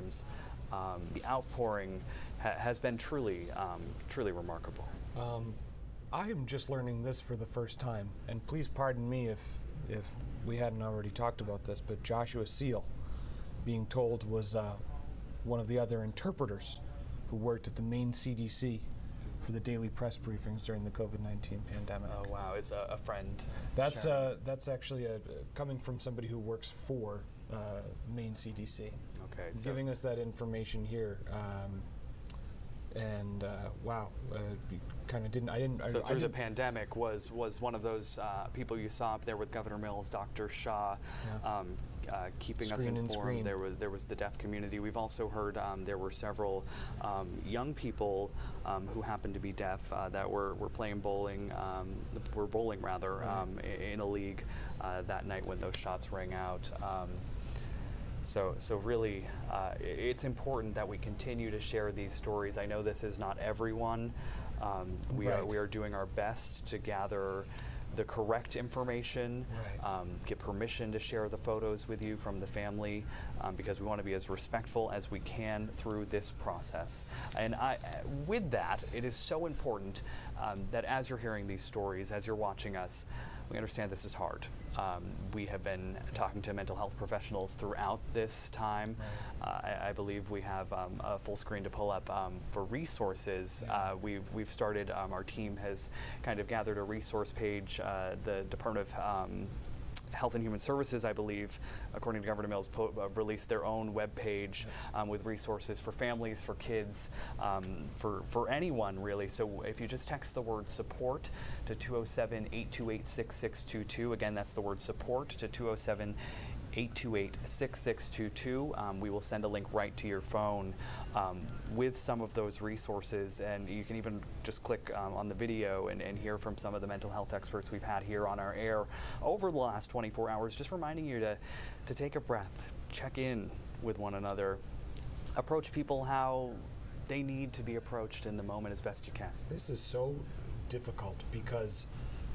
times. The outpouring has been truly remarkable. I am just learning this for the first time, and please pardon me if we hadn't already talked about this, but Joshua Seal, being told, was one of the other interpreters who worked at the Maine CDC for the daily press briefings during the COVID-19 pandemic. Oh wow, it's a friend. That's actually coming from somebody who works for Maine CDC. Okay, so giving us that information here. Wow, kind of didn't. So through the pandemic, was one of those people you saw up there with Governor Mills, Dr. Shaw, keeping us informed. There was the deaf community. We've also heard there were several young people who happened to be deaf that were playing bowling, in a league that night when those shots rang out. So really, it's important that we continue to share these stories. I know this is not everyone. We are doing our best to gather the correct information, get permission to share the photos with you from the family, because we want to be as respectful as we can through this process. And with that, it is so important that as you're hearing these stories, as you're watching us, we understand this is hard. We have been talking to mental health professionals throughout this time. I believe we have a full screen to pull up for resources. We've started, our team has kind of gathered a resource page. The Department of Health and Human Services, I believe, according to Governor Mills, released their own webpage with resources for families, for kids, for anyone really. So if you just text the word support to 207-828-6622, again, that's the word support to 207-828-6622. We will send a link right to your phone with some of those resources, and you can even just click on the video and hear from some of the mental health experts we've had here on our air over the last 24 hours, just reminding you to take a breath, check in with one another, approach people how they need to be approached in the moment as best you can. This is so difficult because,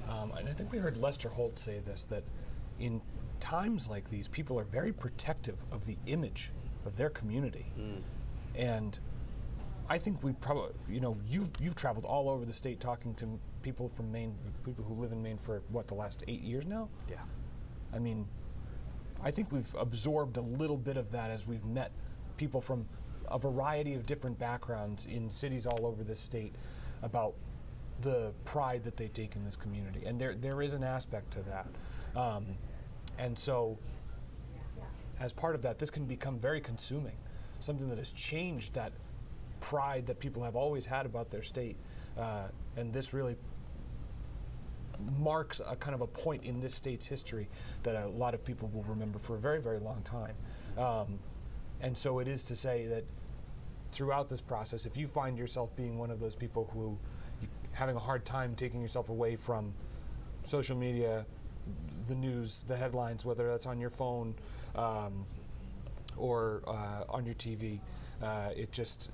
and I think we heard Lester Holt say this, that in times like these, people are very protective of the image of their community. And I think we probably, you've traveled all over the state talking to people from Maine, people who live in Maine for the last 8 years now? Yeah. I mean, I think we've absorbed a little bit of that as we've met people from a variety of different backgrounds in cities all over this state about the pride that they take in this community. And there is an aspect to that. And so, as part of that, this can become very consuming, something that has changed that pride that people have always had about their state. And this really marks a kind of a point in this state's history that a lot of people will remember for a very, very long time. And so it is to say that throughout this process, if you find yourself being one of those people who having a hard time taking yourself away from social media, the news, the headlines, whether that's on your phone or on your TV, it just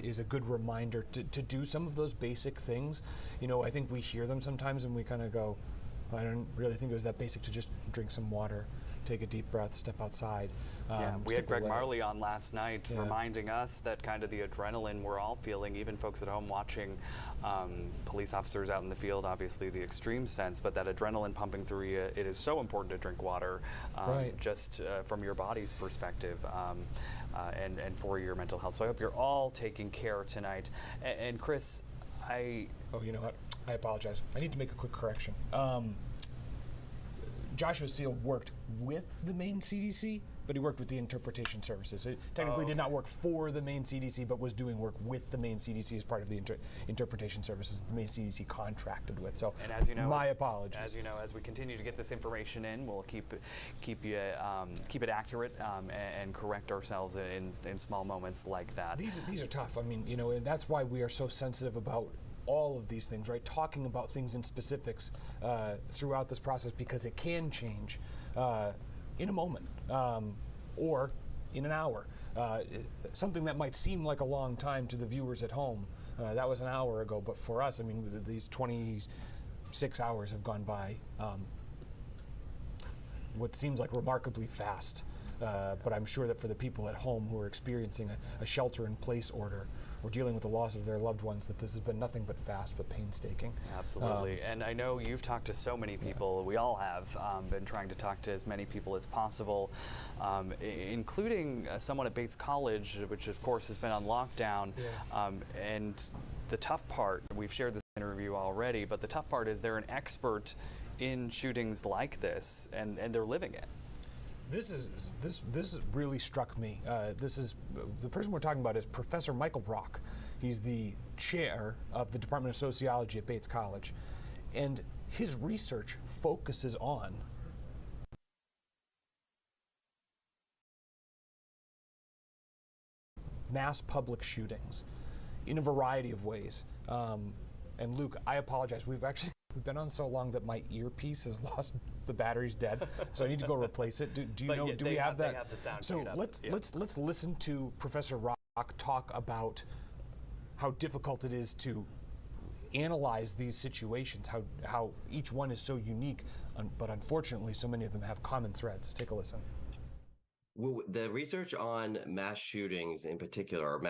is a good reminder to do some of those basic things. I think we hear them sometimes and we kind of go, I don't really think it was that basic to just drink some water, take a deep breath, step outside. We had Greg Marley on last night reminding us that kind of the adrenaline we're all feeling, even folks at home watching police officers out in the field, obviously the extreme sense, but that adrenaline pumping through you, it is so important to drink water, just from your body's perspective and for your mental health. So I hope you're all taking care tonight. And Chris, you know what? I apologize. I need to make a quick correction. Joshua Seal worked with the Maine CDC, but he worked with the interpretation services. So he technically did not work for the Maine CDC, but was doing work with the Maine CDC as part of the interpretation services the Maine CDC contracted with. So, and as you know, my apologies. As you know, as we continue to get this information in, we'll keep it accurate and correct ourselves in small moments like that. These are tough. I mean, and that's why we are so sensitive about all of these things, right? Talking about things in specifics throughout this process, because it can change in a moment or in an hour. Something that might seem like a long time to the viewers at home, that was an hour ago, but for us, I mean, these 26 hours have gone by what seems like remarkably fast. But I'm sure that for the people at home who are experiencing a shelter-in-place order or dealing with the loss of their loved ones, that this has been nothing but fast but painstaking. Absolutely. And I know you've talked to so many people. Yeah. We all have been trying to talk to as many people as possible, including someone at Bates College, which of course has been on lockdown. Yeah. And the tough part, we've shared this interview already, but the tough part is they're an expert in shootings like this, and they're living it. This really struck me. This is the person we're talking about is Professor Michael Brock. He's the chair of the Department of Sociology at Bates College, and his research focuses on mass public shootings in a variety of ways. And Luke, I apologize. We've been on so long that my earpiece has lost, the battery's dead, so I need to go replace it. Do you know? Yeah, do we have that? They have the sound. So let's listen to Professor Rock talk about how difficult it is to analyze these situations, how each one is so unique, but unfortunately so many of them have common threads. Take a listen. Well, the research on mass shootings in particular, or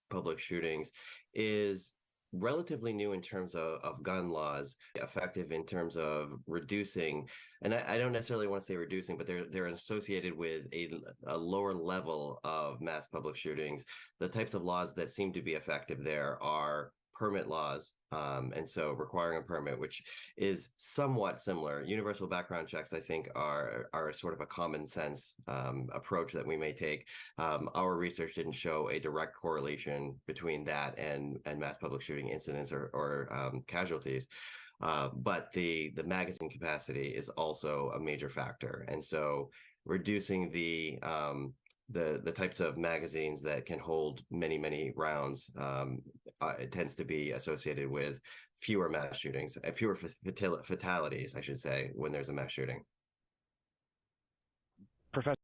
public shootings, is relatively new in terms of gun laws, effective in terms of reducing, and I don't necessarily want to say reducing, but they're associated with a lower level of mass public shootings. The types of laws that seem to be effective there are permit laws, and so requiring a permit, which is somewhat similar. Universal background checks, I think, are sort of a common sense approach that we may take. Our research didn't show a direct correlation between that and mass public shooting incidents or casualties. But the magazine capacity is also a major factor, and so reducing the types of magazines that can hold many rounds, it tends to be associated with fewer mass shootings, fewer fatalities, I should say, when there's a mass shooting. Professor